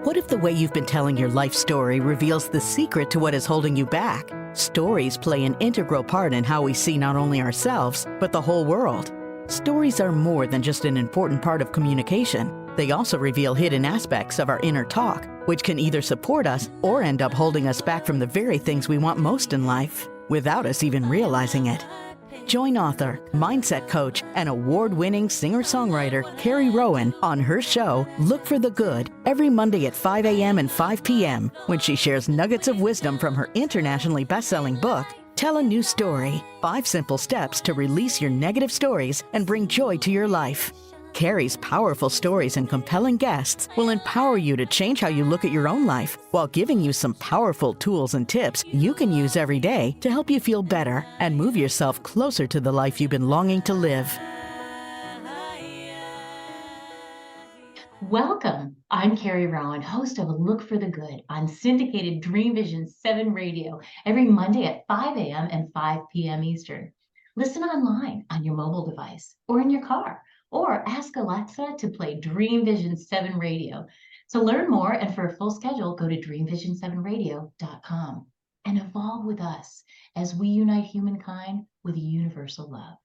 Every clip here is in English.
What if the way you've been telling your life story reveals the secret to what is holding you back? Stories play an integral part in how we see not only ourselves, but the whole world. Stories are more than just an important part of communication. They also reveal hidden aspects of our inner talk, which can either support us or end up holding us back from the very things we want most in life, without us even realizing it. Join author, mindset coach, and award-winning singer-songwriter Carrie Rowan on her show, Look for the Good, every Monday at 5 a.m. and 5 p.m. when she shares nuggets of wisdom from her internationally best-selling book, Tell a New Story, 5 Simple Steps to Release Your Negative Stories and Bring Joy to Your Life. Carrie's powerful stories and compelling guests will empower you to change how you look at your own life while giving you some powerful tools and tips you can use every day to help you feel better and move yourself closer to the life you've been longing to live. Welcome. I'm Carrie Rowan, host of Look for the Good on syndicated Dreamvisions7 Radio every Monday at 5 a.m. and 5 p.m. Eastern. Listen online on your mobile device or in your car, or ask Alexa to play Dreamvisions7 Radio. To learn more and for a full schedule, go to dreamvision7radio.com and evolve with us as we unite humankind with universal love.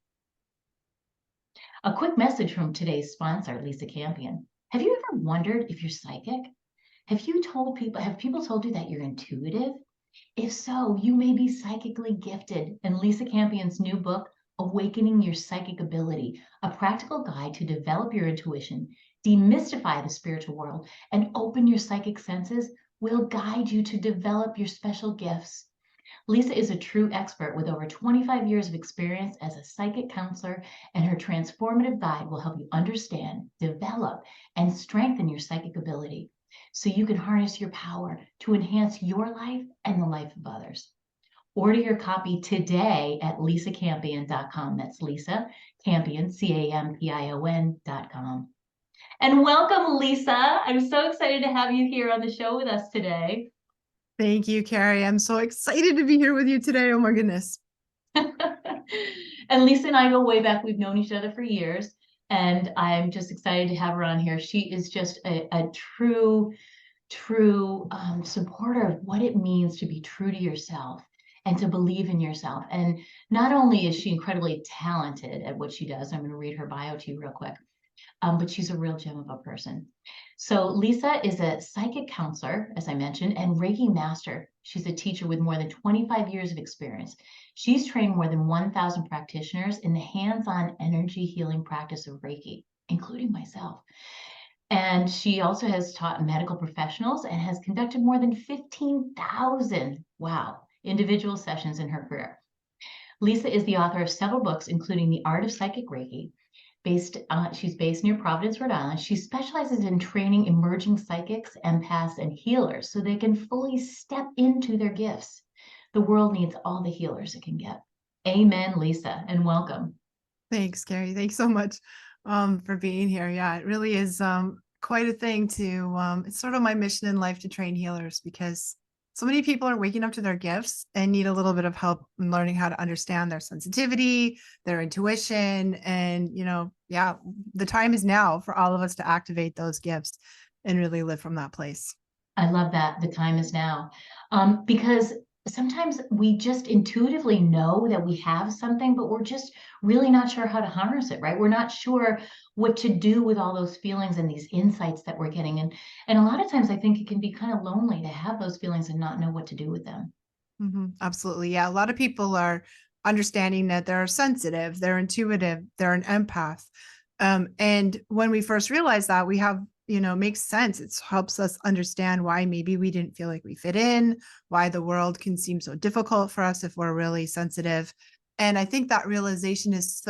A quick message from today's sponsor, Lisa Campion. Have you ever wondered if you're psychic? Have people told you that you're intuitive? If so, you may be psychically gifted. And Lisa Campion's new book, Awakening Your Psychic Ability, a practical guide to develop your intuition, demystify the spiritual world, and open your psychic senses, will guide you to develop your special gifts. Lisa is a true expert with over 25 years of experience as a psychic counselor, and her transformative guide will help you understand, develop, and strengthen your psychic ability so you can harness your power to enhance your life and the life of others. Order your copy today at lisacampion.com. That's Lisa Campion, CAMPION.com. And welcome, Lisa. I'm so excited to have you here on the show with us today. Thank you, Carrie. I'm so excited to be here with you today. Oh my goodness. And Lisa and I go way back. We've known each other for years, and I'm just excited to have her on here. She is just a true supporter of what it means to be true to yourself and to believe in yourself. And not only is she incredibly talented at what she does, I'm going to read her bio to you real quick, but she's a real gem of a person. So Lisa is a psychic counselor, as I mentioned, and Reiki master. She's a teacher with more than 25 years of experience. She's trained more than 1,000 practitioners in the hands-on energy healing practice of Reiki, including myself. And she also has taught medical professionals and has conducted more than 15,000, individual sessions in her career. Lisa is the author of several books, including The Art of Psychic Reiki. She's based near Providence, Rhode Island. She specializes in training emerging psychics, empaths, and healers so they can fully step into their gifts. The world needs all the healers it can get. Amen, Lisa, and welcome. Thanks, Carrie. Thanks so much for being here. Yeah, it really is quite a thing to, it's sort of my mission in life to train healers, because so many people are waking up to their gifts and need a little bit of help in learning how to understand their sensitivity, their intuition. And, the time is now for all of us to activate those gifts and really live from that place. I love that. The time is now. Because sometimes we just intuitively know that we have something, but we're just really not sure how to harness it, right? We're not sure what to do with all those feelings and these insights that we're getting. And a lot of times I think it can be kind of lonely to have those feelings and not know what to do with them. Mm-hmm. Absolutely. Yeah. A lot of people are understanding that they're sensitive, they're intuitive, they're an empath. And when we first realize that, we have, makes sense. It helps us understand why maybe we didn't feel like we fit in, why the world can seem so difficult for us if we're really sensitive. And I think that realization is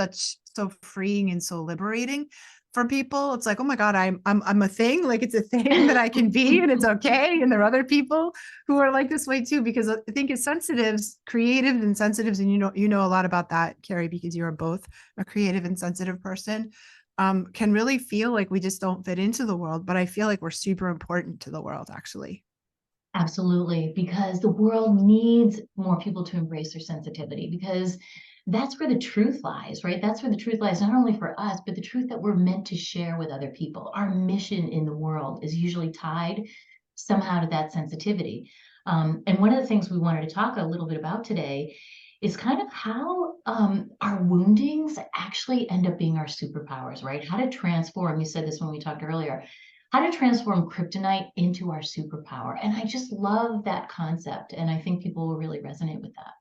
so freeing and so liberating for people. It's like, oh my God, I'm a thing. Like, it's a thing that I can be, and it's okay. And there are other people who are like this way too, because I think as sensitives, creatives and sensitives, and you know a lot about that, Carrie, because you are both a creative and sensitive person, can really feel like we just don't fit into the world. But I feel like we're super important to the world, actually. Absolutely, because the world needs more people to embrace their sensitivity, because that's where the truth lies, right? That's where the truth lies, not only for us, but the truth that we're meant to share with other people. Our mission in the world is usually tied somehow to that sensitivity. And one of the things we wanted to talk a little bit about today is kind of how our woundings actually end up being our superpowers, right? How to transform, you said this when we talked earlier, how to transform kryptonite into our superpower. And I just love that concept. And I think people will really resonate with that.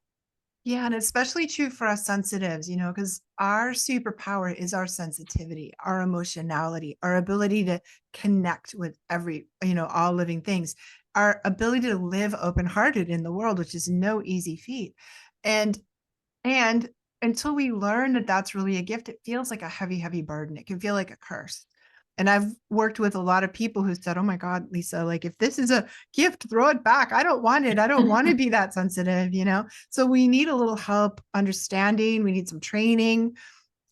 Yeah, and especially true for us sensitives, because our superpower is our sensitivity, our emotionality, our ability to connect with all living things, our ability to live open-hearted in the world, which is no easy feat. And and until we learn that that's really a gift, it feels like a heavy, heavy burden. It can feel like a curse. And I've worked with a lot of people who said, "Oh my God, Lisa, like if this is a gift, throw it back. I don't want it. I don't want to be that sensitive." So we need a little help understanding. We need some training.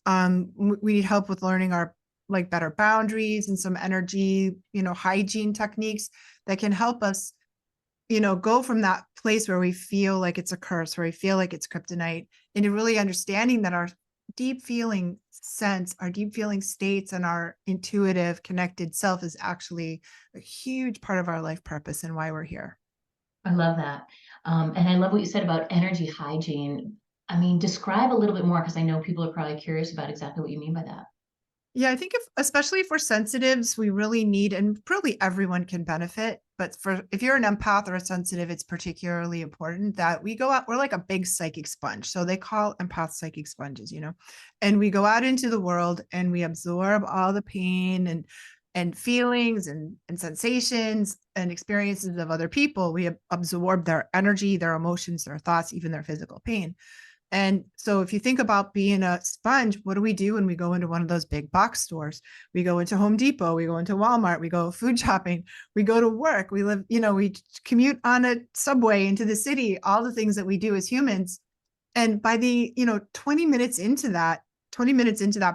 We need help with learning our better boundaries and some energy, hygiene techniques that can help us, go from that place where we feel like it's a curse, where we feel like it's kryptonite, into really understanding that our deep feeling our deep feeling states and our intuitive connected self is actually a huge part of our life purpose and why we're here. I love that. And I love what you said about energy hygiene. I mean, describe a little bit more because I know people are probably curious about exactly what you mean by that. Yeah, I think especially for sensitives, we really need, and probably everyone can benefit, but if you're an empath or a sensitive, it's particularly important that we go out, we're like a big psychic sponge. So they call empaths psychic sponges, and we go out into the world and we absorb all the pain and feelings and sensations and experiences of other people. We absorb their energy, their emotions, their thoughts, even their physical pain. And so if you think about being a sponge, what do we do when we go into one of those big box stores? We go into Home Depot, we go into Walmart, we go food shopping, we go to work, we live, we commute on a subway into the city, all the things that we do as humans. And by the, 20 minutes into that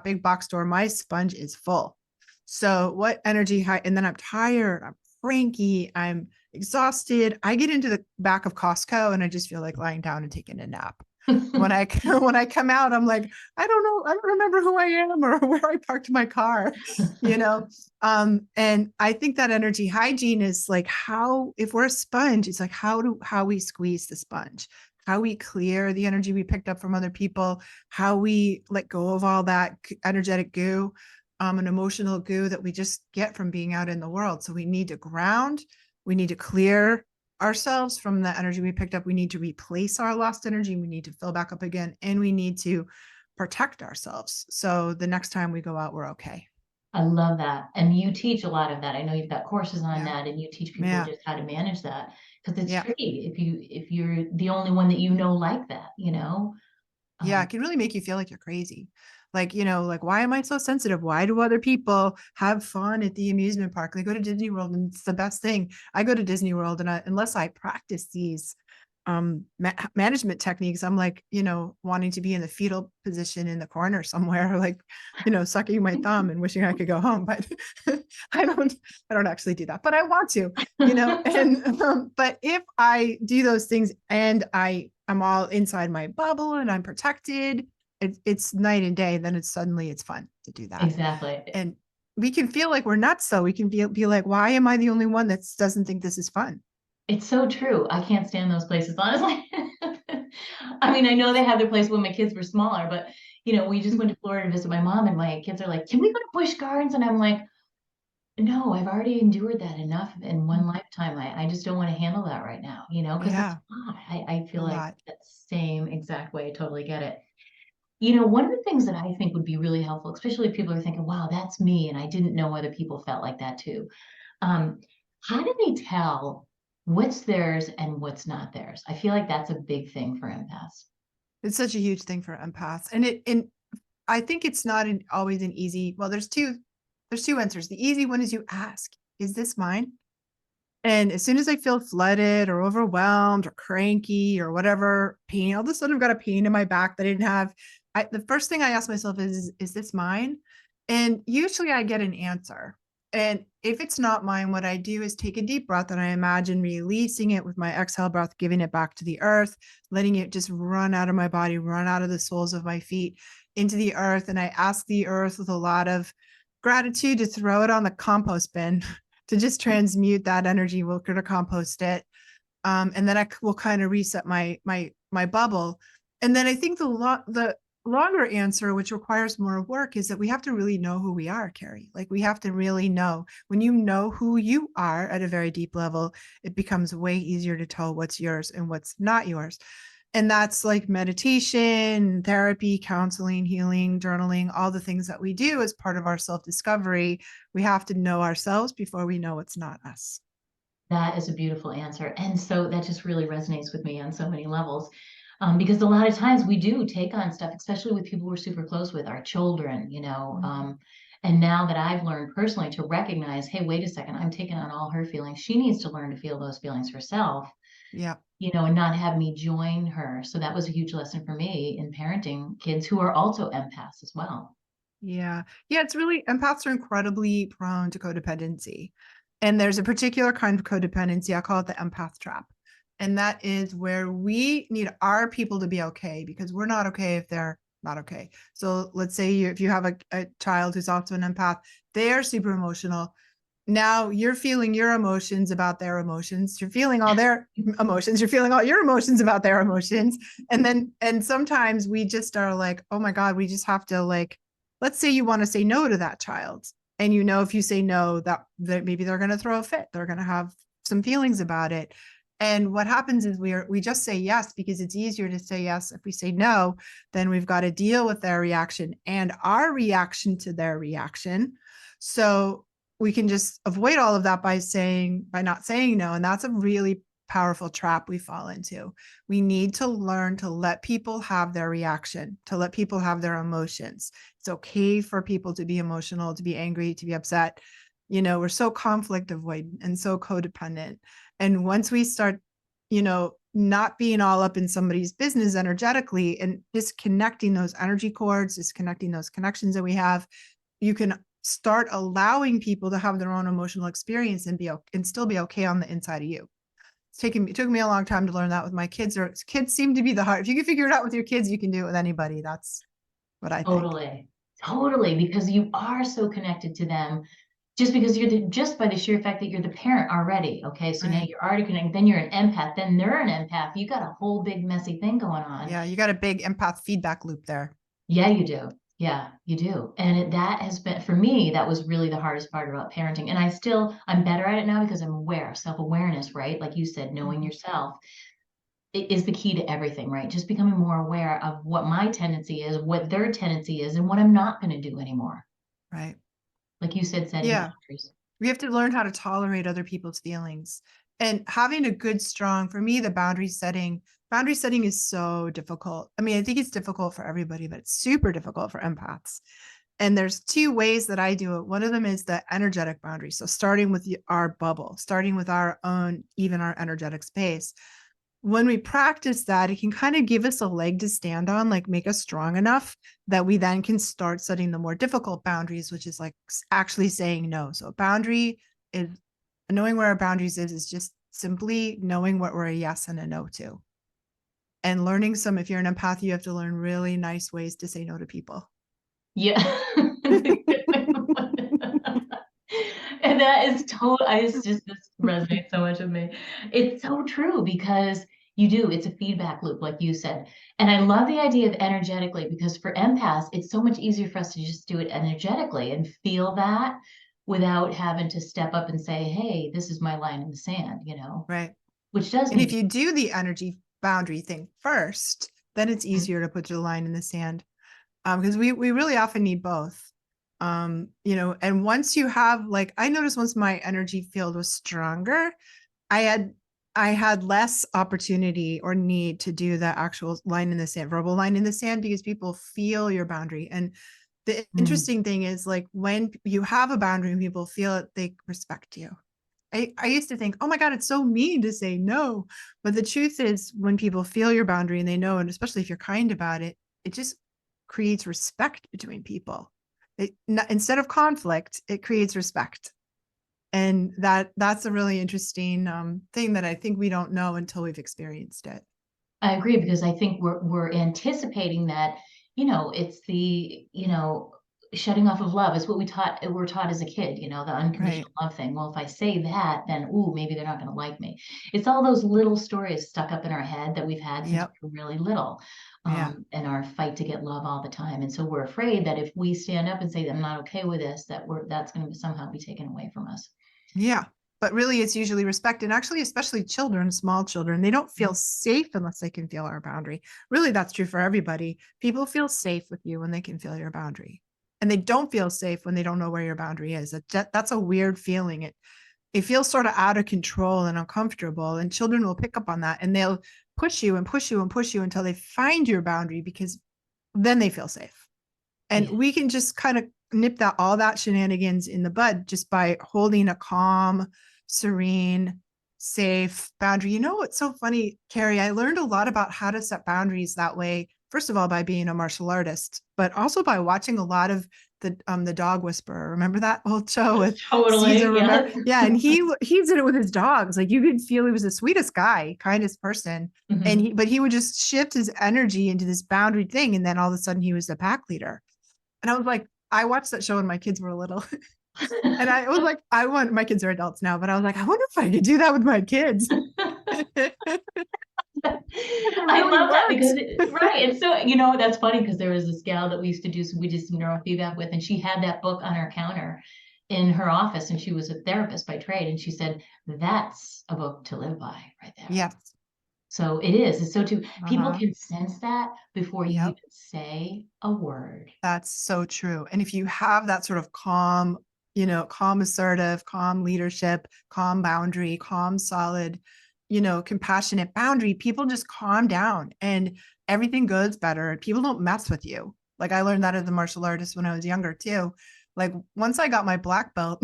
big box store, my sponge is full. So what energy high, and then I'm tired, I'm cranky, I'm exhausted. I get into the back of Costco and I just feel like lying down and taking a nap. When I come out, I'm like, I don't know, I don't remember who I am or where I parked my car, and I think that energy hygiene is like if we're a sponge, it's like how we squeeze the sponge, how we clear the energy we picked up from other people, how we let go of all that energetic goo, an emotional goo that we just get from being out in the world. So we need to ground, we need to clear ourselves from the energy we picked up. We need to replace our lost energy. We need to fill back up again, and we need to protect ourselves. So the next time we go out, we're okay. I love that. And you teach a lot of that. I know you've got courses on Yeah. that, and you teach people Yeah. just how to manage that, because it's Yeah. tricky if you're the only one that like that, Yeah, it can really make you feel like you're crazy. Like, why am I so sensitive? Why do other people have fun at the amusement park? They go to Disney World and it's the best thing. I go to Disney World and unless I practice these management techniques, I'm like, wanting to be in the fetal position in the corner somewhere, like, sucking my thumb and wishing I could go home. But I don't actually do that, but I want to, and but if I do those things and I'm all inside my bubble and I'm protected, it's night and day. Then it's fun to do that. Exactly. And we can feel like we're nuts. So we can be like, why am I the only one that doesn't think this is fun? It's so true. I can't stand those places, honestly. I mean, I know they have their place when my kids were smaller, but we just went to Florida to visit my mom, and my kids are like, "Can we go to Busch Gardens?" And I'm like, "No, I've already endured that enough in one lifetime. I just don't want to handle that right now, because Yeah. it's a lot. I feel A like lot. that same exact way. I totally get it. One of the things that I think would be really helpful, especially if people are thinking, wow, that's me, and I didn't know other people felt like that too. Um, how do they tell what's theirs and what's not theirs? I feel like that's a big thing for empaths. It's such a huge thing for empaths. And I think it's not always an easy, well, there's two answers. The easy one is you ask, is this mine? And as soon as I feel flooded or overwhelmed or cranky or whatever pain, all of a sudden I've got a pain in my back that I didn't have. The first thing I ask myself is this mine? And usually I get an answer. And if it's not mine, what I do is take a deep breath and I imagine releasing it with my exhale breath, giving it back to the earth, letting it just run out of my body, run out of the soles of my feet into the earth. And I ask the earth with a lot of gratitude to throw it on the compost bin to just transmute that energy. We're going to compost it. And then I will kind of reset my bubble. And then I think the longer answer, which requires more work, is that we have to really know who we are, Carrie. Like, we have to really know. When you know who you are at a very deep level, it becomes way easier to tell what's yours and what's not yours. And that's like meditation, therapy, counseling, healing, journaling, all the things that we do as part of our self-discovery. We have to know ourselves before we know what's not us. That is a beautiful answer. And so that just really resonates with me on so many levels. Because a lot of times we do take on stuff, especially with people we're super close with, our children, and now that I've learned personally to recognize, hey, wait a second, I'm taking on all her feelings. She needs to learn to feel those feelings herself. Yeah. And not have me join her. So that was a huge lesson for me in parenting kids who are also empaths as well. Yeah. Yeah. It's really, empaths are incredibly prone to codependency. And there's a particular kind of codependency. I call it the empath trap. And that is where we need our people to be okay, because we're not okay if they're not okay. So let's say if you have a child who's also an empath, they are super emotional. Now you're feeling your emotions about their emotions. You're feeling all their emotions. You're feeling all your emotions about their emotions. And sometimes we just are like, oh my God, we just have to, like, let's say you want to say no to that child. And if you say no, that maybe they're going to throw a fit. They're going to have some feelings about it. And what happens is we just say yes, because it's easier to say yes. If we say no, then we've got to deal with their reaction and our reaction to their reaction. So we can just avoid all of that by not saying no. And that's a really powerful trap we fall into. We need to learn to let people have their reaction, to let people have their emotions. It's okay for people to be emotional, to be angry, to be upset. We're so conflict avoidant and so codependent. And once we start, not being all up in somebody's business energetically and disconnecting those energy cords, disconnecting those connections that we have, you can start allowing people to have their own emotional experience and still be okay on the inside of you. It took me a long time to learn that with my kids. Kids seem to be the hard. If you can figure it out with your kids, you can do it with anybody. That's what I think. Totally, because you are so connected to them. Just because just by the sheer fact that you're the parent already. Okay. So now Right. you're already connected, then you're an empath, then they're an empath. You got a whole big messy thing going on. Yeah. You got a big empath feedback loop there. Yeah, you do. Yeah, you do. And that has been, for me, that was really the hardest part about parenting. And I'm better at it now because I'm aware, self-awareness, right? Like you said, knowing yourself is the key to everything, right? Just becoming more aware of what my tendency is, what their tendency is, and what I'm not going to do anymore. Right. Like you said, setting boundaries. We have to learn how to tolerate other people's feelings, and having a good, strong, for me, the boundary setting is so difficult. I mean, I think it's difficult for everybody, but it's super difficult for empaths. And there's two ways that I do it. One of them is the energetic boundary. So starting with our bubble, starting with our own, even our energetic space. When we practice that, it can kind of give us a leg to stand on, like make us strong enough that we then can start setting the more difficult boundaries, which is like actually saying no. So a boundary is knowing where our boundaries is just simply knowing what we're a yes and a no to. And learning if you're an empath, you have to learn really nice ways to say no to people. Yeah. And that is this resonates so much with me. It's so true because it's a feedback loop, like you said. And I love the idea of energetically, because for empaths, it's so much easier for us to just do it energetically and feel that without having to step up and say, hey, this is my line in the sand, Right. Which does. And if you do the energy boundary thing first, then it's easier to put your line in the sand. Because we really often need both. And once you have, like, I noticed once my energy field was stronger, I had less opportunity or need to do the actual line in the sand, verbal line in the sand, because people feel your boundary. And the interesting thing is, like, when you have a boundary and people feel it, they respect you. I used to think, oh my God, it's so mean to say no. But the truth is, when people feel your boundary and they know, and especially if you're kind about it, it just creates respect between people. Instead of conflict, it creates respect. And that's a really interesting thing that I think we don't know until we've experienced it. I agree, because I think we're anticipating that, it's the, shutting off of love is what we're taught as a kid, the unconditional love thing. Well, if I say that, then, ooh, maybe they're not going to like me. It's all those little stories stuck up in our head that we've had since we were really little, and our fight to get love all the time. And so we're afraid that if we stand up and say, I'm not okay with this, that's going to somehow be taken away from us. Yeah. But really, it's usually respect. And actually, especially children, small children, they don't feel safe unless they can feel our boundary. Really, that's true for everybody. People feel safe with you when they can feel your boundary. And they don't feel safe when they don't know where your boundary is. That's a weird feeling. It feels sort of out of control and uncomfortable. And children will pick up on that, and they'll push you and push you and push you until they find your boundary, because then they feel safe. And we can just kind of nip all that shenanigans in the bud just by holding a calm, serene, safe boundary. You know what's so funny, Carrie? I learned a lot about how to set boundaries that way. First of all, by being a martial artist, but also by watching a lot of the Dog Whisperer. Remember that old show with Caesar? Yes. Yeah, and he did it with his dogs. Like, you could feel he was the sweetest guy, kindest person, and he would just shift his energy into this boundary thing, and then all of a sudden he was the pack leader. And I was like, I watched that show when my kids were little. And I was like, my kids are adults now, but I was like, I wonder if I could do that with my kids. I love that because, And so, that's funny, because there was this gal that we did some neurofeedback with, and she had that book on her counter in her office, and she was a therapist by trade. And she said, that's a book to live by right there. Yes. So it is. It's so true. People can sense that before you even say a word. That's so true. And if you have that sort of calm, calm assertive, calm leadership, calm boundary, calm solid, compassionate boundary, people just calm down and everything goes better. People don't mess with you. Like, I learned that as a martial artist when I was younger too. Like, once I got my black belt,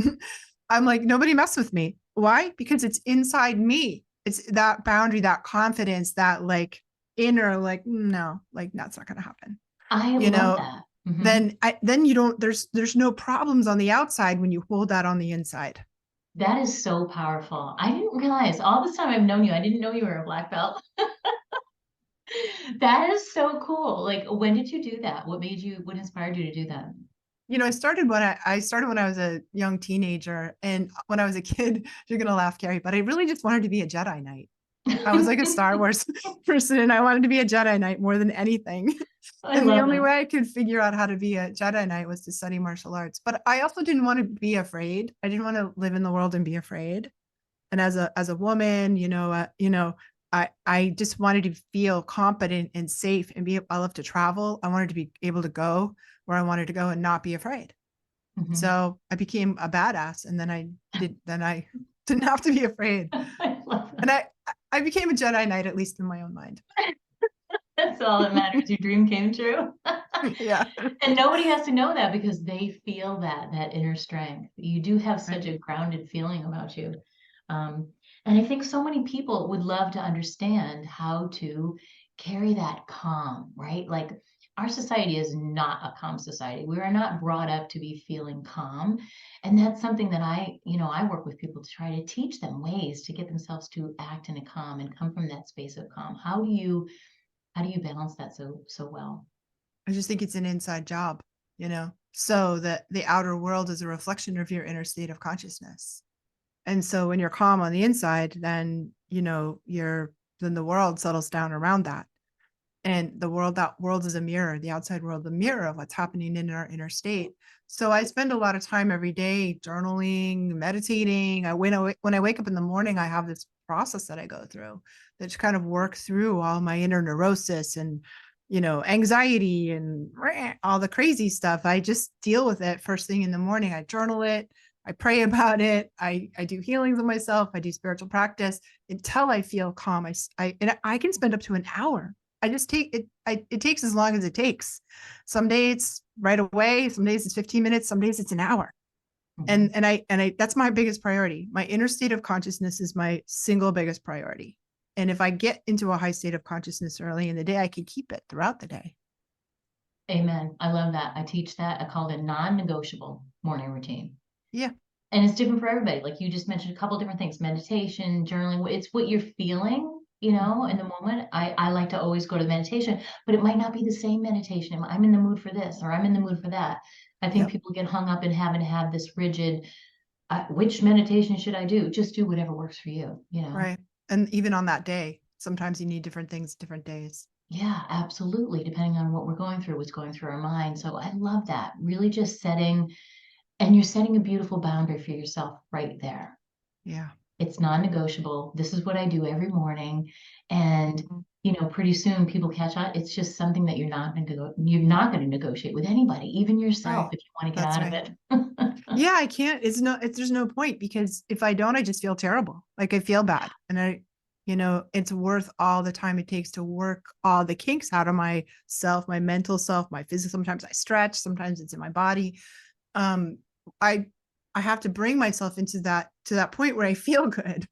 I'm like, nobody mess with me. Why? Because it's inside me. It's that boundary, that confidence, that like inner, like, no, like, that's not going to happen. I love that. Then you don't, there's no problems on the outside when you hold that on the inside. That is so powerful. I didn't realize, all this time I've known you, I didn't know you were a black belt. That is so cool. Like, when did you do that? What inspired you to do that? I started when I was a young teenager, and when I was a kid, you're going to laugh, Carrie, but I really just wanted to be a Jedi Knight. I was like a Star Wars person, and I wanted to be a Jedi Knight more than anything. And the only way I could figure out how to be a Jedi Knight was to study martial arts. But I also didn't want to be afraid. I didn't want to live in the world and be afraid. And as a woman, I just wanted to feel competent and safe and I love to travel. I wanted to be able to go where I wanted to go and not be afraid. So I became a badass, and then I didn't have to be afraid. And I became a Jedi Knight, at least in my own mind. That's all that matters. Your dream came true. Yeah. And nobody has to know that, because they feel that inner strength. You do have such a grounded feeling about you. And I think so many people would love to understand how to carry that calm, right? Like, our society is not a calm society. We are not brought up to be feeling calm. And that's something that I work with people to try to teach them ways to get themselves to act in a calm and come from that space of calm. How do you balance that so well? I just think it's an inside job, so that the outer world is a reflection of your inner state of consciousness. And so when you're calm on the inside, then, then the world settles down around that. And that world is a mirror, the outside world, the mirror of what's happening in our inner state. So I spend a lot of time every day journaling, meditating. When I wake up in the morning, I have this process that I go through that just kind of work through all my inner neurosis and, anxiety and all the crazy stuff. I just deal with it first thing in the morning. I journal it. I pray about it. I do healings of myself. I do spiritual practice until I feel calm. I can spend up to an hour. I just take it. It takes as long as it takes. Some days it's right away. Some days it's 15 minutes. Some days it's an hour. And that's my biggest priority. My inner state of consciousness is my single biggest priority. And if I get into a high state of consciousness early in the day, I can keep it throughout the day. Amen. I love that. I teach that. I call it a non-negotiable morning routine. Yeah. And it's different for everybody. Like, you just mentioned a couple different things: meditation, journaling. It's what you're feeling, in the moment. I like to always go to meditation, but it might not be the same meditation. I'm in the mood for this, or I'm in the mood for that. I think people get hung up in having to have this rigid, which meditation should I do? Just do whatever works for you, you know? Right. And even on that day, sometimes you need different things, different days. Yeah, absolutely. Depending on what we're going through, what's going through our mind. So I love that. Really just setting, and you're setting a beautiful boundary for yourself right there. Yeah. It's non-negotiable. This is what I do every morning. And, you know, pretty soon people catch on. It's just something that you're not going to negotiate with anybody, even yourself, Right. if you want to get That's out of right. it. Yeah, I can't. There's no point, because if I don't, I just feel terrible. Like I feel bad. And it's worth all the time it takes to work all the kinks out of myself, my mental self, my physical. Sometimes I stretch, sometimes it's in my body. Um, I I have to bring myself to that point where I feel good,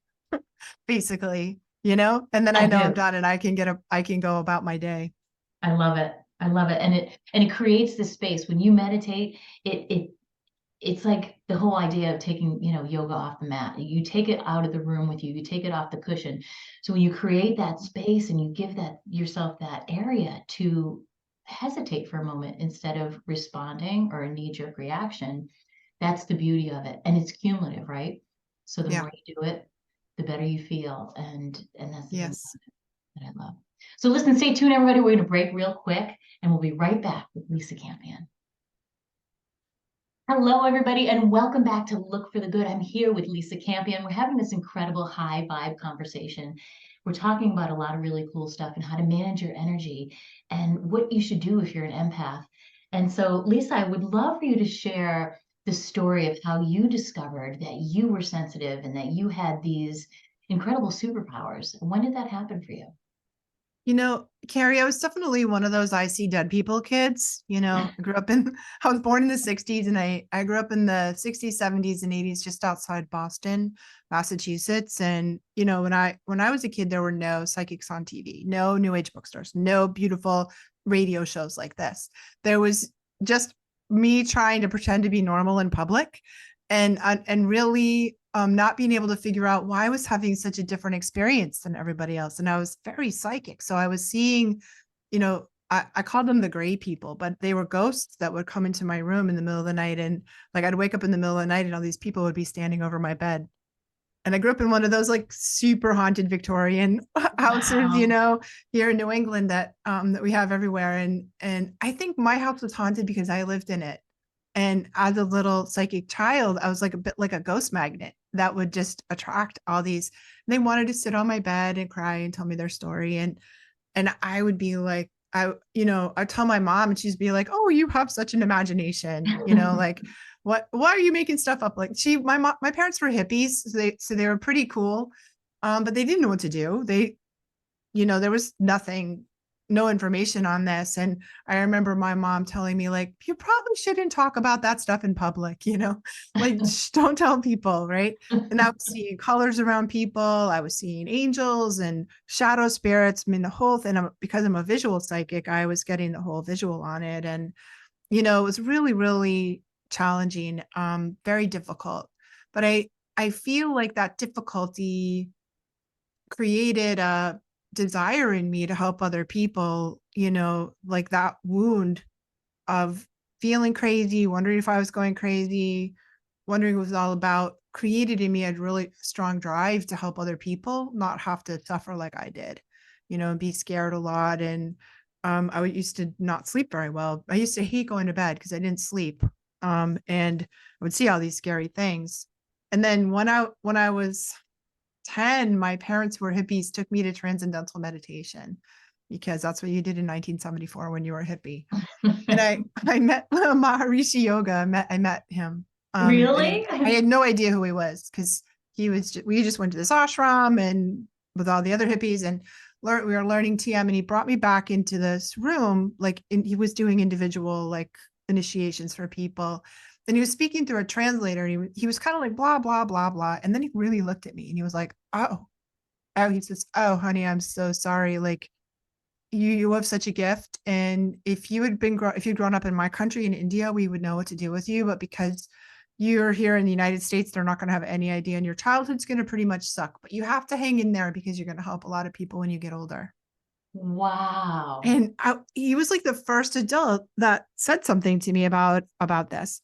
basically, and then I I know I'm do. done and I can go about my day. I love it. I love it. And it creates this space. When you meditate, it's like the whole idea of taking, yoga off the mat. You take it out of the room with you, you take it off the cushion. So when you create that space and you give that yourself that area to hesitate for a moment instead of responding or a knee-jerk reaction, that's the beauty of it. And it's cumulative, right? So the Yeah. more you do it, the better you feel. And that's the thing Yes. that I love. So listen, stay tuned, everybody. We're going to break real quick and we'll be right back with Lisa Campion. Hello, everybody, and welcome back to Look for the Good. I'm here with Lisa Campion. We're having this incredible high vibe conversation. We're talking about a lot of really cool stuff and how to manage your energy and what you should do if you're an empath. And so, Lisa, I would love for you to share the story of how you discovered that you were sensitive and that you had these incredible superpowers. When did that happen for you? Carrie, I was definitely one of those I see dead people kids. I was born in the 60s, and I grew up in the 60s, 70s, and 80s, just outside Boston, Massachusetts. And, when I was a kid, there were no psychics on TV, no new age bookstores, no beautiful radio shows like this. There was just me trying to pretend to be normal in public, and really not being able to figure out why I was having such a different experience than everybody else. And I was very psychic. So I was seeing, I called them the gray people, but they were ghosts that would come into my room in the middle of the night. And like, I'd wake up in the middle of the night and all these people would be standing over my bed. And I grew up in one of those like super haunted Victorian houses, Wow. here in New England that we have everywhere. And I think my house was haunted because I lived in it. And as a little psychic child, I was like a bit like a ghost magnet that would just attract all these. They wanted to sit on my bed and cry and tell me their story. And I would be like, I tell my mom and she'd be like, "Oh, you have such an imagination," like, why are you making stuff up? Like my parents were hippies, so they were pretty cool. But they didn't know what to do. There was no information on this. And I remember my mom telling me, like, you probably shouldn't talk about that stuff in public, like, don't tell people. Right. And I was seeing colors around people. I was seeing angels and shadow spirits. I mean, the whole thing, because I'm a visual psychic, I was getting the whole visual on it. And, it was really, really challenging, very difficult. But I feel like that difficulty created a desire in me to help other people, like that wound of feeling crazy, wondering if I was going crazy, wondering what it was all about, created in me a really strong drive to help other people not have to suffer like I did, and be scared a lot. And used to not sleep very well. I used to hate going to bed because I didn't sleep. And I would see all these scary things. And then when I was 10, my parents were hippies, took me to transcendental meditation because that's what you did in 1974 when you were a hippie. And I met Maharishi Yoga. I met him. And Really? I had no idea who he was because we just went to this ashram and with all the other hippies and we were learning TM, and he brought me back into this room. He was doing individual like initiations for people. And he was speaking through a translator, and he was kind of like blah, blah, blah, blah. And then he really looked at me and he was like, he says, "Oh, honey, I'm so sorry. Like you have such a gift. And if you'd grown up in my country in India, we would know what to do with you. But because you're here in the United States, they're not going to have any idea. And your childhood's going to pretty much suck, but you have to hang in there because you're going to help a lot of people when you get older." Wow. And he was like the first adult that said something to me about this.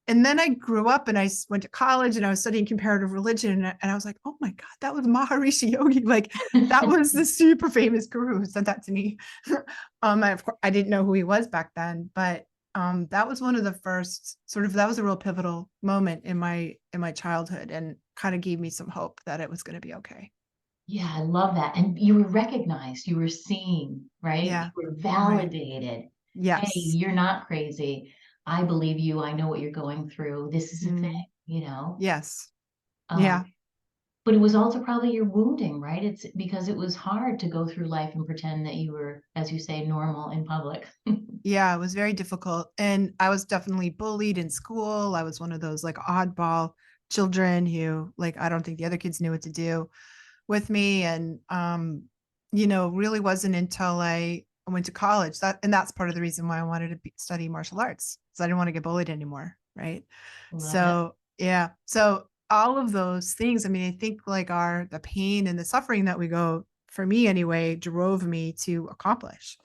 And then I grew up and went to college and I was studying comparative religion. And I was like, oh my God, that was Maharishi Yogi. Like that was the super famous guru who said that to me. Of course, I didn't know who he was back then, but that was one of the first that was a real pivotal moment in my childhood and kind of gave me some hope that it was going to be okay. Yeah, I love that. And you were recognized, you were seen, right? You Yeah. were Right. validated. Hey, Yes. you're not crazy. I believe you. I know what you're going through. This is a thing, Mm, you know? yes. Um, Yeah. but it was also probably your wounding, right? It's because it was hard to go through life and pretend that you were, as you say, normal in public. Yeah, it was very difficult. And I was definitely bullied in school. I was one of those like oddball children who like I don't think the other kids knew what to do with me. And really wasn't until I went to college that's part of the reason why I wanted to study martial arts. Because I didn't want to get bullied anymore. Right. Love it. So yeah. So all of those things, I mean, I think like the pain and the suffering that we go, for me anyway, drove me to accomplish,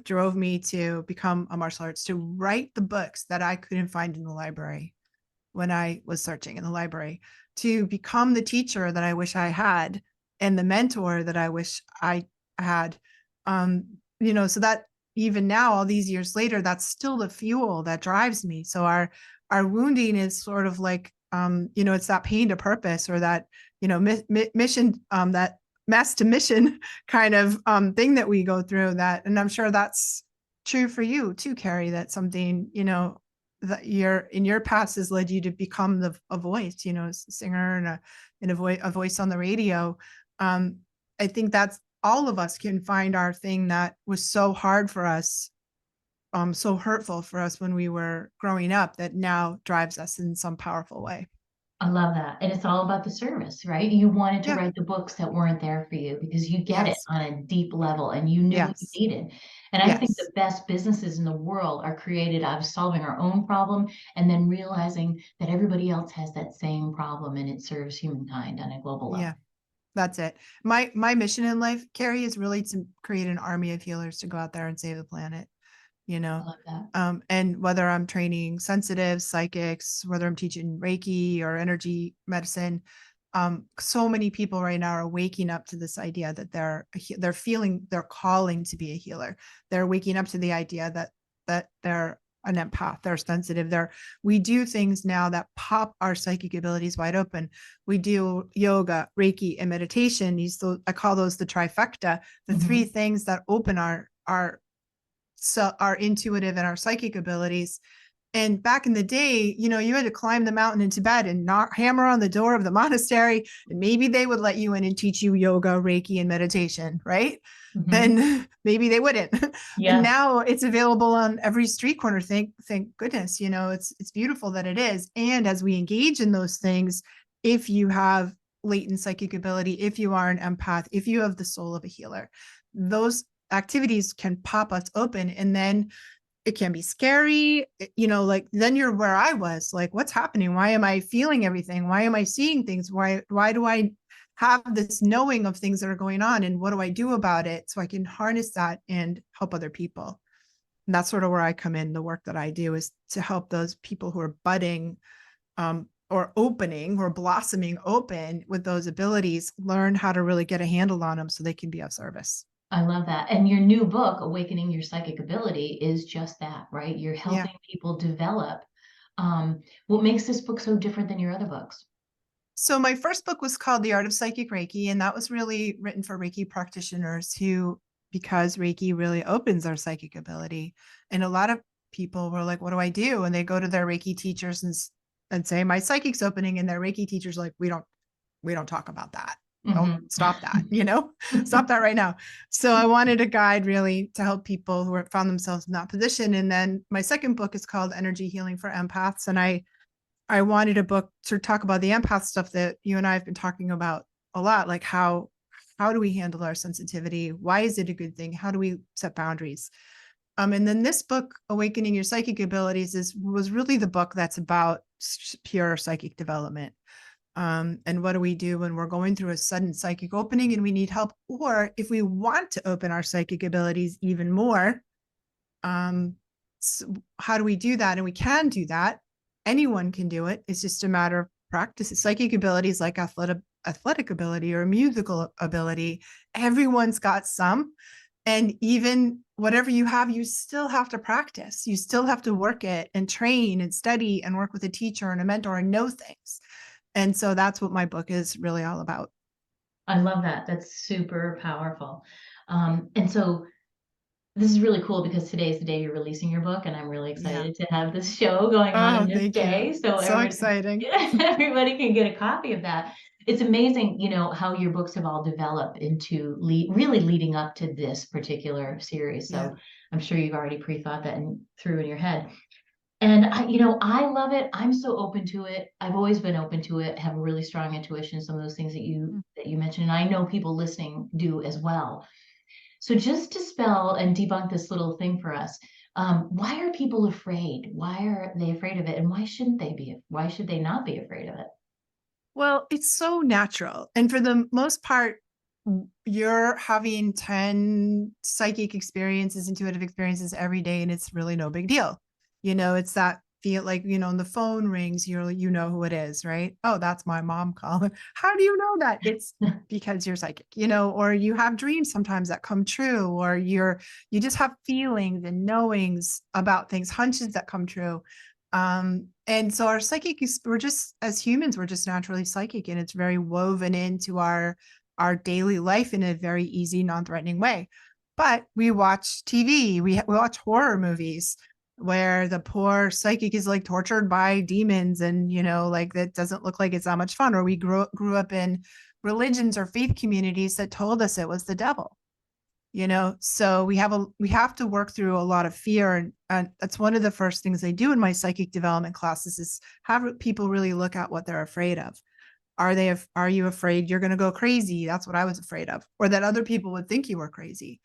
drove me to become a martial arts, to write the books that I couldn't find in the library when I was searching in the library, to become the teacher that I wish I had and the mentor that I wish I had. So that even now, all these years later, that's still the fuel that drives me. So our wounding is sort of like, it's that pain to purpose, or that, mission, that mass to mission kind of thing that we go through, that, and I'm sure that's true for you too, Carrie, that something, that in your past has led you to become a voice, a singer and a voice on the radio. I think that's all of us can find our thing that was so hard for us, so hurtful for us when we were growing up, that now drives us in some powerful way. I love that. And it's all about the service, right? You wanted to Yeah. write the books that weren't there for you because you get it Yes. on a deep level and you knew what you Yes. needed. And I think the Yes. best businesses in the world are created out of solving our own problem and then realizing that everybody else has that same problem and it serves humankind on a global level. Yeah. That's it. My mission in life, Carrie, is really to create an army of healers to go out there and save the planet. I love that. And whether I'm training sensitive psychics, whether I'm teaching Reiki or energy medicine, so many people right now are waking up to this idea that they're feeling their calling to be a healer. They're waking up to the idea that they're an empath, they're sensitive. We do things now that pop our psychic abilities wide open. We do yoga, Reiki, and meditation. I call those the trifecta, the three things that open our intuitive and our psychic abilities. And back in the day, you had to climb the mountain in Tibet and hammer on the door of the monastery, and maybe they would let you in and teach you yoga, Reiki, and meditation, right? And maybe they wouldn't. And Yeah. now it's available on every street corner. Thank goodness. It's beautiful that it is. And as we engage in those things, if you have latent psychic ability, if you are an empath, if you have the soul of a healer, those activities can pop us open, and then it can be scary, like then you're where I was, like, what's happening? Why am I feeling everything? Why am I seeing things? Why do I have this knowing of things that are going on, and what do I do about it so I can harness that and help other people? And that's sort of where I come in. The work that I do is to help those people who are budding, or opening or blossoming open with those abilities, learn how to really get a handle on them so they can be of service. I love that. And your new book, Awakening Your Psychic Ability, is just that, right? You're Yeah. helping people develop. What makes this book so different than your other books? So my first book was called The Art of Psychic Reiki, and that was really written for Reiki practitioners because Reiki really opens our psychic ability. And a lot of people were like, what do I do? And they go to their Reiki teachers and say, my psychic's opening. And their Reiki teacher's like, we don't talk about that. Don't stop that, stop that right now. So I wanted a guide really to help people who found themselves in that position. And then my second book is called Energy Healing for Empaths. And I wanted a book to talk about the empath stuff that you and I have been talking about a lot, like how do we handle our sensitivity? Why is it a good thing? How do we set boundaries? And then this book, Awakening Your Psychic Abilities, was really the book that's about pure psychic development. And what do we do when we're going through a sudden psychic opening and we need help? Or if we want to open our psychic abilities even more, so how do we do that? And we can do that. Anyone can do it. It's just a matter of practice. Psychic abilities like athletic ability or musical ability, everyone's got some. And even whatever you have, you still have to practice. You still have to work it and train and study and work with a teacher and a mentor and know things. And so that's what my book is really all about. I love that. That's super powerful. And so this is really cool because today is the day you're releasing your book, and I'm really Yeah. excited to have this show going on Oh, in this thank day. you. So So exciting. everybody can get a copy of that. It's amazing, how your books have all developed into really leading up to this particular series. So Yeah. I'm sure you've already pre-thought that through in your head. And I love it. I'm so open to it. I've always been open to it, have a really strong intuition, some of those things that you mentioned. And I know people listening do as well. So just dispel and debunk this little thing for us. Why are people afraid? Why are they afraid of it? And why shouldn't they be? Why should they not be afraid of it? Well, it's so natural. And for the most part, you're having 10 psychic experiences, intuitive experiences every day, and it's really no big deal. It's that feel like, when the phone rings, you know who it is, right? Oh, that's my mom calling. How do you know that? It's because you're psychic, or you have dreams sometimes that come true, or you just have feelings and knowings about things, hunches that come true. And so our psychic is, we're just, as humans, we're just naturally psychic, and it's very woven into our daily life in a very easy, non-threatening way. But we watch TV, we watch horror movies where the poor psychic is like tortured by demons, and like that doesn't look like it's that much fun. Or we grew up in religions or faith communities that told us it was the devil. So we have to work through a lot of fear, and that's one of the first things I do in my psychic development classes is have people really look at what they're afraid of. Are you afraid you're going to go crazy? That's what I was afraid of, or that other people would think you were crazy.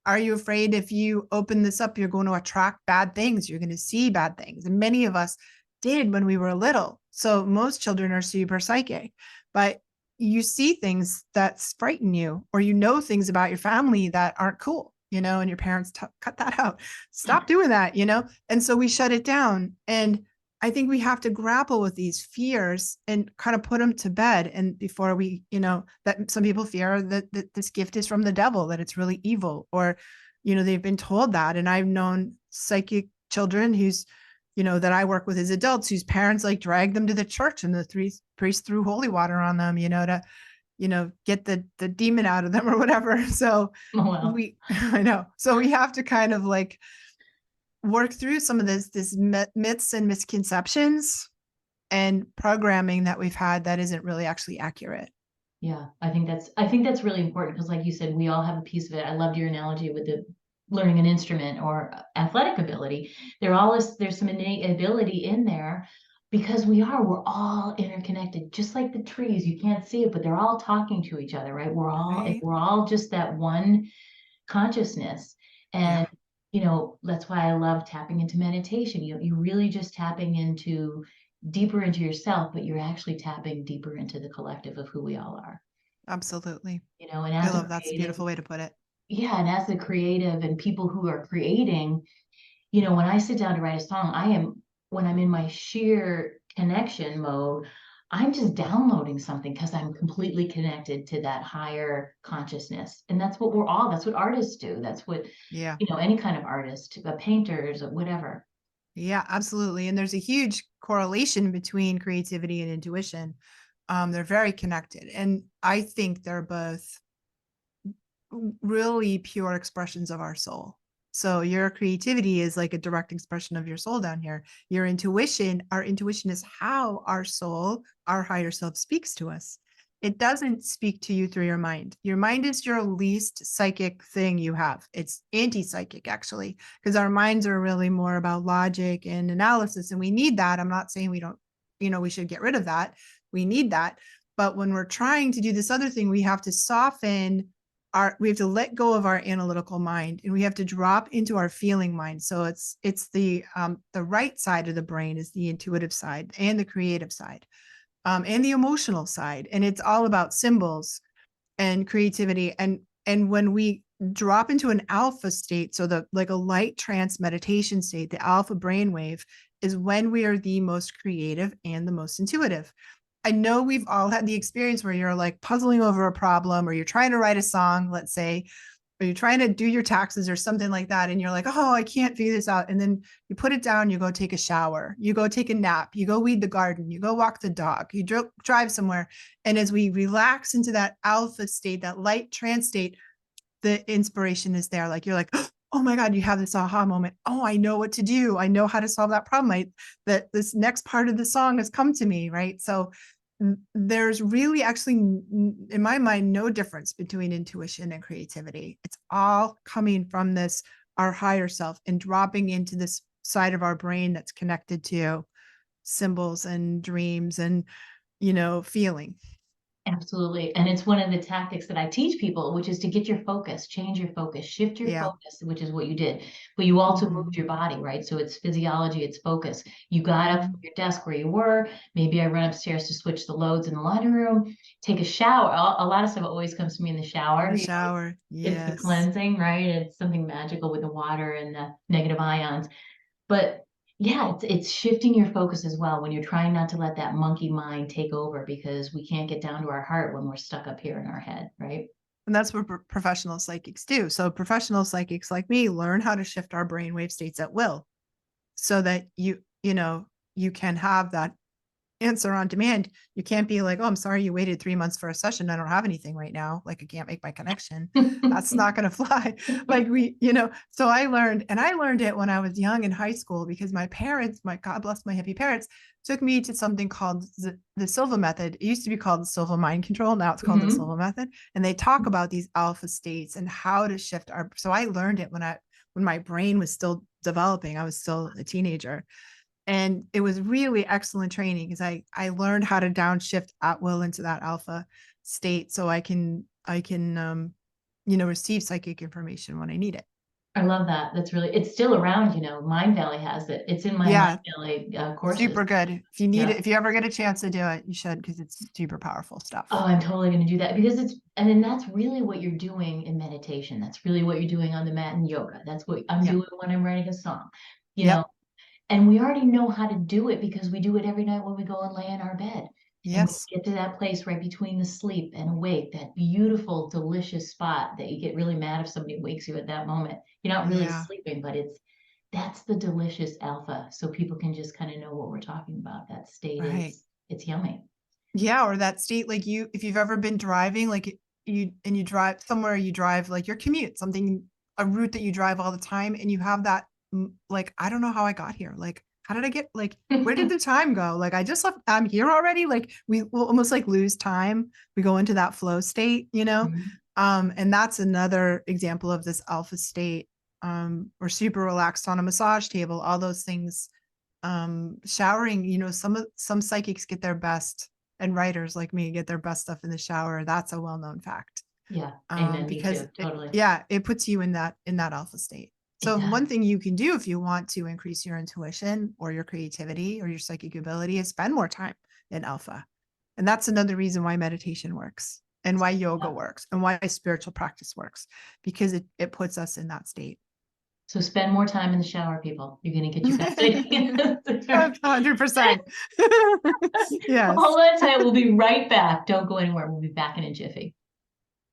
Are you afraid if you open this up, you're going to attract bad things? You're going to see bad things. And many of us did when we were little. So most children are super psychic, but you see things that frighten you, or things about your family that aren't cool, and your parents cut that out. Stop doing that, And so we shut it down. And I think we have to grapple with these fears and kind of put them to bed. And before we, that some people fear that this gift is from the devil, that it's really evil, or, they've been told that. And I've known psychic children that I work with as adults whose parents like drag them to the church, and the priest threw holy water on them, to, get the demon out of them or whatever. So Oh, wow. I know. So we have to kind of like work through some of this myths and misconceptions and programming that we've had that isn't really actually accurate. Yeah, I think that's really important because, like you said, we all have a piece of it. I loved your analogy with the learning an instrument or athletic ability. There's some innate ability in there because we're all interconnected, just like the trees. You can't see it, but they're all talking to each other, right? Right? We're all just that one consciousness. Yeah, And that's why I love tapping into meditation. You really just tapping deeper into yourself, but you're actually tapping deeper into the collective of who we all are. absolutely. And I as a love that's a creative, beautiful way to put it. yeah, and as a creative and people who are creating, when I sit down to write a song, when I'm in my sheer connection mode, I'm just downloading something because I'm completely connected to that higher consciousness. And that's what artists do. That's what, Yeah. any kind of artist, painters, or whatever. Yeah, absolutely. And there's a huge correlation between creativity and intuition. They're very connected. And I think they're both really pure expressions of our soul. So your creativity is like a direct expression of your soul down here. Our intuition is how our soul, our higher self speaks to us. It doesn't speak to you through your mind. Your mind is your least psychic thing you have. It's anti-psychic actually, because our minds are really more about logic and analysis. And we need that. I'm not saying we don't, we should get rid of that. We need that. But when we're trying to do this other thing, we have to we have to let go of our analytical mind, and we have to drop into our feeling mind. So it's the right side of the brain is the intuitive side and the creative side. and the emotional side. And it's all about symbols and creativity. And when we drop into an alpha state, so the like a light trance meditation state, the alpha brainwave is when we are the most creative and the most intuitive. I know we've all had the experience where you're like puzzling over a problem, or you're trying to write a song, let's say, or you're trying to do your taxes or something like that. And you're like, oh, I can't figure this out. And then you put it down, you go take a shower, you go take a nap, you go weed the garden, you go walk the dog, you drive somewhere. And as we relax into that alpha state, that light trance state, the inspiration is there. Like you're like, oh my God, you have this aha moment. Oh, I know what to do. I know how to solve that problem. That this next part of the song has come to me, right? So there's really actually, in my mind, no difference between intuition and creativity. It's all coming from this, our higher self, and dropping into this side of our brain that's connected to symbols and dreams and, feeling. Absolutely. And it's one of the tactics that I teach people, which is to get your focus, change your focus, shift your Yeah. focus, which is what you did. But you also Mhm. moved your body, right? So it's physiology, it's focus. You got up from your desk where you were. Maybe I run upstairs to switch the loads in the laundry room, take a shower. A lot of stuff always comes to me in the shower. The shower. It's the Yes. cleansing, right? It's something magical with the water and the negative ions. But yeah, it's shifting your focus as well when you're trying not to let that monkey mind take over, because we can't get down to our heart when we're stuck up here in our head, right? And that's what professional psychics do. So professional psychics like me learn how to shift our brainwave states at will, so that you can have that answer on demand. You can't be like, oh, I'm sorry, you waited 3 months for a session. I don't have anything right now. Like, I can't make my connection. That's not going to fly. Like so I learned it when I was young in high school, because my parents, my God bless my hippie parents, took me to something called the Silva method. It used to be called the Silva mind control. Now it's called the Silva method. And they talk about these alpha states and how to shift so I learned it when my brain was still developing. I was still a teenager. And it was really excellent training, because I learned how to downshift at will into that alpha state, so I can receive psychic information when I need it. I love that. It's still around, Mind Valley has it. It's in my Yeah. Mind Valley courses. Super good. If you need Yeah. it, if you ever get a chance to do it, you should, because it's super powerful stuff. Oh, I'm totally going to do that, because and then that's really what you're doing in meditation. That's really what you're doing on the mat in yoga. That's what I'm doing when I'm writing a song, know. And we already know how to do it, because we do it every night when we go and lay in our bed. And we get to that place right between the sleep and awake, that beautiful, delicious spot that you get really mad if somebody wakes you at that moment. You're not really sleeping, but that's the delicious alpha. So people can just kind of know what we're talking about. That state it's yummy. Yeah. Or that state, like if you've ever been driving, like you drive somewhere, you drive like your commute, a route that you drive all the time, and you have that, like, I don't know how I got here. Like, how did I get, like, where did the time go? Like, I just left, I'm here already. Like, we will almost like lose time. We go into that flow state, and that's another example of this alpha state. We're super relaxed on a massage table, all those things. Showering, some psychics get their best, and writers like me get their best stuff in the shower. That's a well-known fact. Yeah. Amen. Because totally. it puts you in that alpha state. So one thing you can do if you want to increase your intuition or your creativity or your psychic ability is spend more time in alpha. And that's another reason why meditation works, and why yoga works, and why spiritual practice works, because it puts us in that state. So spend more time in the shower, people. You're going to get your best ideas. 100%. Yes. Hold on tight. We'll be right back. Don't go anywhere. We'll be back in a jiffy.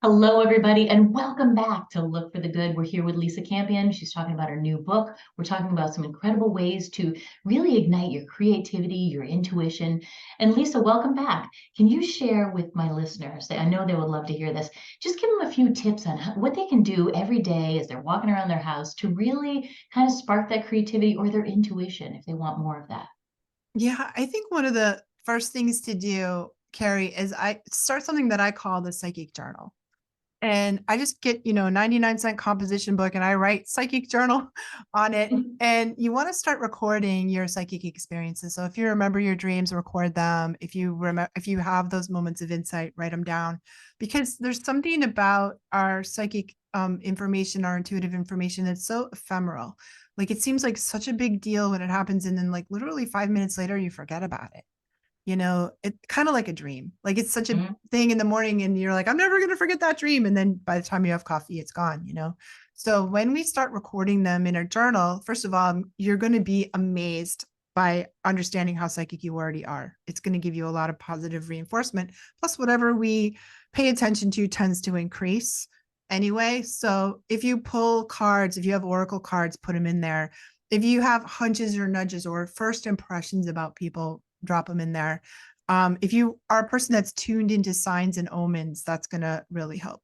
Hello, everybody, and welcome back to Look for the Good. We're here with Lisa Campion. She's talking about her new book. We're talking about some incredible ways to really ignite your creativity, your intuition. And Lisa, welcome back. Can you share with my listeners, I know they would love to hear this, just give them a few tips on what they can do every day as they're walking around their house to really kind of spark that creativity or their intuition if they want more of that. Yeah, I think one of the first things to do, Carrie, is I start something that I call the psychic journal. And I just get, a 99-cent composition book, and I write psychic journal on it. And you want to start recording your psychic experiences. So if you remember your dreams, record them. If you have those moments of insight, write them down, because there's something about our psychic information, our intuitive information, that's so ephemeral. Like, it seems like such a big deal when it happens, and then like literally 5 minutes later, you forget about it. It's kind of like a dream. Like it's such a Mhm. thing in the morning and you're like, I'm never going to forget that dream. And then by the time you have coffee, it's gone. So when we start recording them in our journal, first of all, you're going to be amazed by understanding how psychic you already are. It's going to give you a lot of positive reinforcement. Plus, whatever we pay attention to tends to increase anyway. So if you pull cards, if you have oracle cards, put them in there. If you have hunches or nudges or first impressions about people, drop them in there. If you are a person that's tuned into signs and omens, that's going to really help.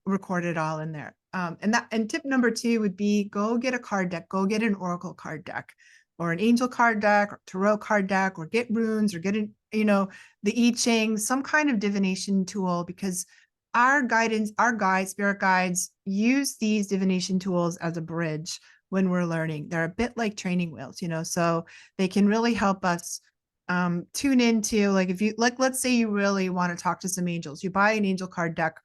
Record it all in there. And tip number 2 would be go get a card deck, go get an oracle card deck or an angel card deck or tarot card deck, or get runes, or get the I Ching, some kind of divination tool, because our guidance, our guides, spirit guides use these divination tools as a bridge when we're learning. They're a bit like training wheels, so they can really help us tune into, like, if you let's say you really want to talk to some angels, you buy an angel card deck.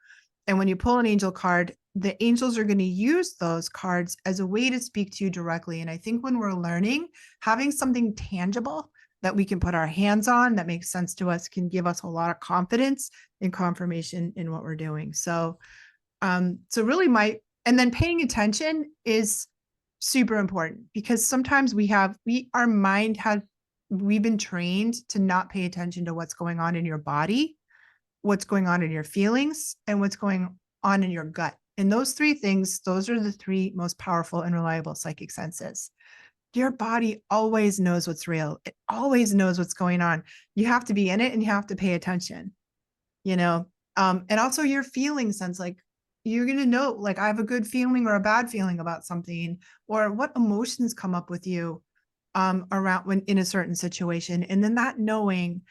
And when you pull an angel card, the angels are going to use those cards as a way to speak to you directly. And I think when we're learning, having something tangible that we can put our hands on that makes sense to us can give us a lot of confidence and confirmation in what we're doing. So really and then paying attention is super important, because sometimes we've been trained to not pay attention to what's going on in your body, what's going on in your feelings, and what's going on in your gut. And those 3 things, those are the 3 most powerful and reliable psychic senses. Your body always knows what's real. It always knows what's going on. You have to be in it and you have to pay attention, and also your feeling sense, like you're going to know, like, I have a good feeling or a bad feeling about something, or what emotions come up with you around when in a certain situation. And then that knowing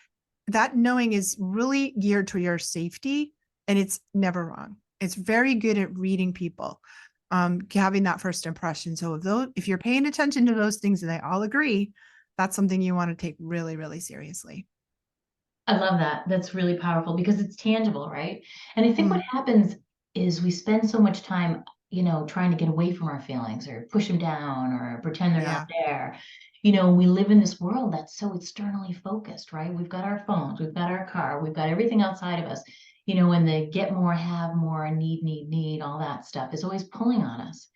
is really geared to your safety, and it's never wrong. It's very good at reading people, having that first impression. So if you're paying attention to those things and they all agree, that's something you want to take really, really seriously. I love that. That's really powerful because it's tangible, right? And I think what happens is we spend so much time, trying to get away from our feelings or push them down or pretend they're not Yeah. there. We live in this world that's so externally focused, right? We've got our phones, we've got our car, we've got everything outside of us, and the get more, have more, need, all that stuff is always pulling on us.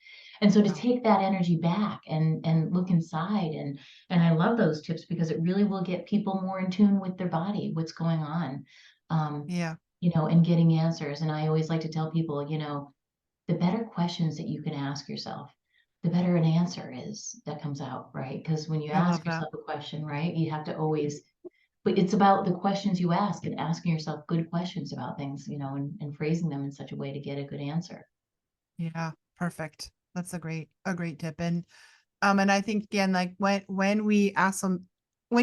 And so to take that energy back and look inside, and I love those tips because it really will get people more in tune with their body, what's going on, Yeah. and getting answers. And I always like to tell people, the better questions that you can ask yourself, the better an answer is that comes out, right? Because when you I love ask that. yourself a question, right, you have to always, but it's about the questions you ask and asking yourself good questions about things, and phrasing them in such a way to get a good answer. Yeah. Perfect. That's a great tip. And I think, again, like when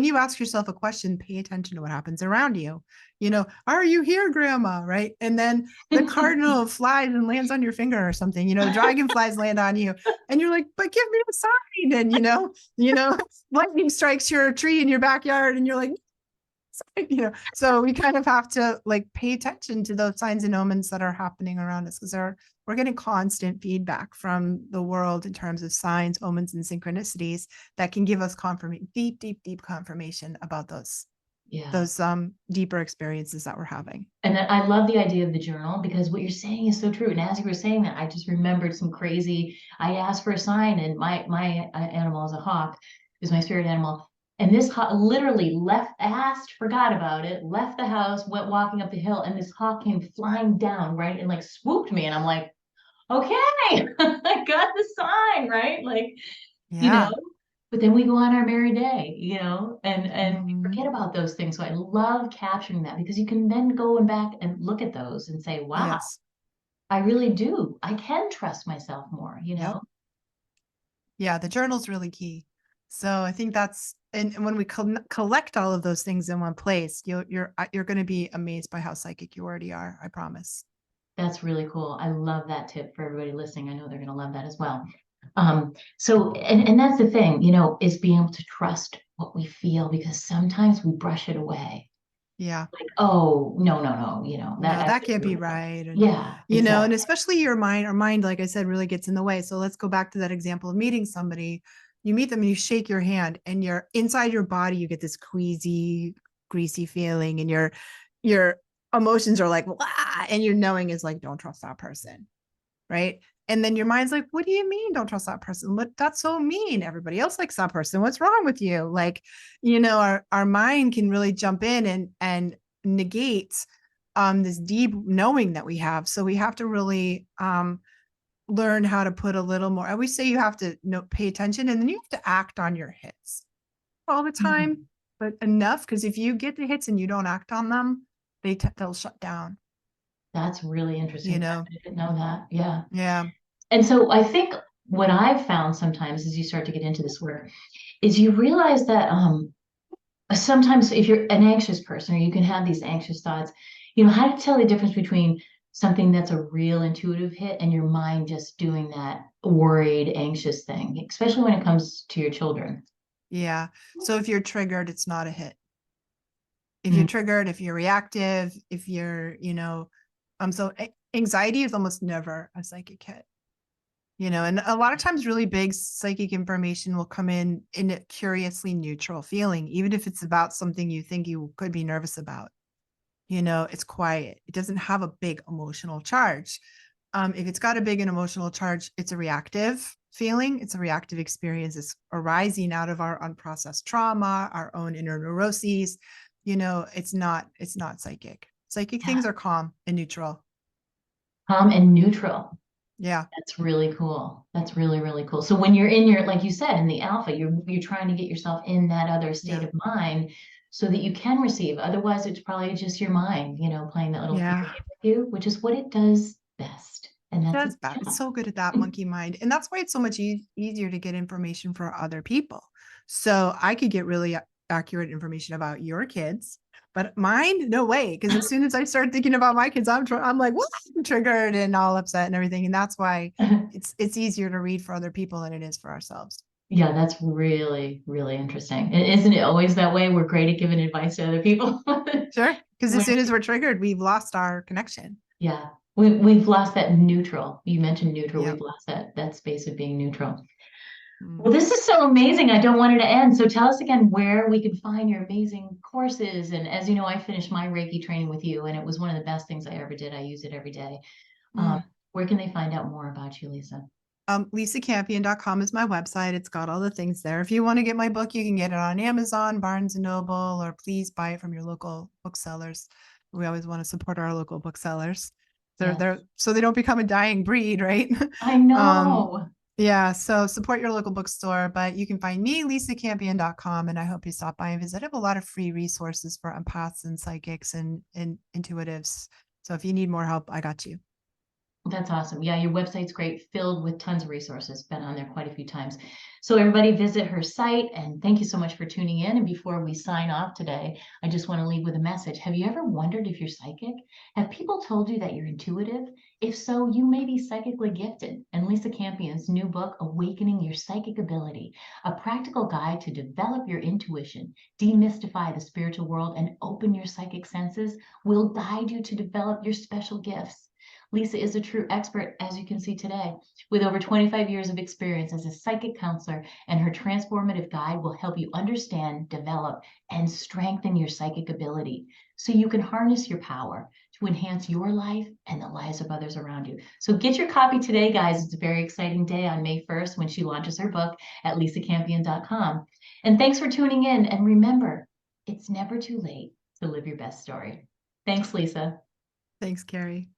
you ask yourself a question, pay attention to what happens around you. Are you here, grandma? Right. And then the cardinal flies and lands on your finger or something, dragonflies land on you and you're like, but give me a sign. And, lightning strikes your tree in your backyard and you're like, so we kind of have to, like, pay attention to those signs and omens that are happening around us, because we're getting constant feedback from the world in terms of signs, omens, and synchronicities that can give us deep confirmation about those Yeah. deeper experiences that we're having. And then I love the idea of the journal because what you're saying is so true. And as you were saying that, I just remembered some crazy. I asked for a sign, and my animal is a hawk, is my spirit animal. And this hawk literally forgot about it, left the house, went walking up the hill, and this hawk came flying down, right, and like swooped me, and I'm like, okay, I got the sign, right, like, you know. Yeah. But then we go on our merry day, and we Mhm. forget about those things. So I love capturing that because you can then go and back and look at those and say, wow, Yes. I really do. I can trust myself more. Yep. Yeah, the journal's really key. So I think and when we collect all of those things in one place, you're going to be amazed by how psychic you already are. I promise. That's really cool. I love that tip for everybody listening. I know they're going to love that as well. So, and that's the thing, is being able to trust what we feel, because sometimes we brush it away. Yeah. Like, oh, no, No, that that just can't be ruined it. right. And, Yeah, and exactly. especially our mind, like I said, really gets in the way. So let's go back to that example of meeting somebody. You meet them and you shake your hand, and you're inside your body, you get this queasy, greasy feeling and your emotions are like, "Wah," and your knowing is like, don't trust that person. Right. And then your mind's like, what do you mean don't trust that person? What, that's so mean. Everybody else likes that person. What's wrong with you? Like, our mind can really jump in and negate this deep knowing that we have. So we have to really learn how to put a little more. I always say you have to pay attention, and then you have to act on your hits all the time, but enough, because if you get the hits and you don't act on them, they'll shut down. That's really interesting. I didn't know that. Yeah. Yeah. And so I think what I've found sometimes as you start to get into this work is you realize that sometimes if you're an anxious person, or you can have these anxious thoughts, how to tell the difference between something that's a real intuitive hit and your mind just doing that worried, anxious thing, especially when it comes to your children. Yeah. So if you're triggered, it's not a hit. If you're triggered, if you're reactive, if you're, so anxiety is almost never a psychic hit, and a lot of times really big psychic information will come in a curiously neutral feeling, even if it's about something you think you could be nervous about. It's quiet. It doesn't have a big emotional charge. If it's got a big and emotional charge, it's a reactive feeling. It's a reactive experience. It's arising out of our unprocessed trauma, our own inner neuroses. It's not psychic. Psychic things are calm and neutral. Calm and neutral. Yeah. That's really cool. That's really, really cool. So when you're in your, like you said, in the alpha, you're trying to get yourself in that other state of mind so that you can receive. Otherwise, it's probably just your mind, playing that little game with you, which is what it does best. And that's it's so good at that monkey mind. And that's why it's so much easier to get information for other people. So I could get really accurate information about your kids, but mine, no way. Because as soon as I start thinking about my kids, I'm like, what? I'm triggered and all upset and everything. And that's why it's easier to read for other people than it is for ourselves. Yeah, that's really, really interesting. And isn't it always that way? We're great at giving advice to other people. Sure. Because as soon as we're triggered, we've lost our connection. Yeah. We've lost that neutral. You mentioned neutral. We've lost that space of being neutral. Well, this is so amazing. I don't want it to end. So tell us again where we can find your amazing courses. And as you know, I finished my Reiki training with you, and it was one of the best things I ever did. I use it every day. Where can they find out more about you, Lisa? LisaCampion.com is my website. It's got all the things there. If you want to get my book, you can get it on Amazon, Barnes & Noble, or please buy it from your local booksellers. We always want to support our local booksellers. So they don't become a dying breed, right? I know. Yeah. So support your local bookstore, but you can find me, LisaCampion.com, and I hope you stop by and visit. I have a lot of free resources for empaths and psychics and intuitives. So if you need more help, I got you. That's awesome. Yeah, your website's great, filled with tons of resources. Been on there quite a few times. So everybody visit her site, and thank you so much for tuning in. And before we sign off today, I just want to leave with a message. Have you ever wondered if you're psychic? Have people told you that you're intuitive? If so, you may be psychically gifted. And Lisa Campion's new book, Awakening Your Psychic Ability, a practical guide to develop your intuition, demystify the spiritual world, and open your psychic senses, will guide you to develop your special gifts. Lisa is a true expert, as you can see today, with over 25 years of experience as a psychic counselor, and her transformative guide will help you understand, develop, and strengthen your psychic ability so you can harness your power to enhance your life and the lives of others around you. So get your copy today, guys. It's a very exciting day on May 1st when she launches her book at LisaCampion.com. And thanks for tuning in. And remember, it's never too late to live your best story. Thanks, Lisa. Thanks, Carrie.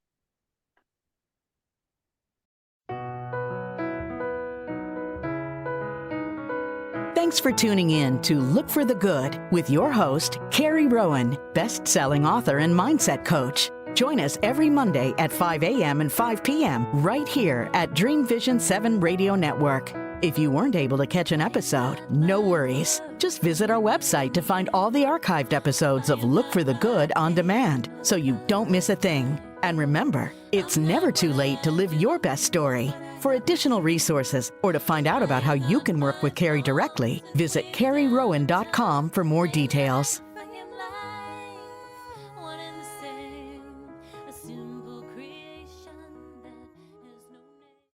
Thanks for tuning in to Look for the Good with your host, Carrie Rowan, best-selling author and mindset coach. Join us every Monday at 5 a.m. and 5 p.m. right here at Dreamvisions7Radio Network. If you weren't able to catch an episode, no worries. Just visit our website to find all the archived episodes of Look for the Good on demand so you don't miss a thing. And remember, it's never too late to live your best story. For additional resources or to find out about how you can work with Carrie directly, visit carrierowan.com for more details.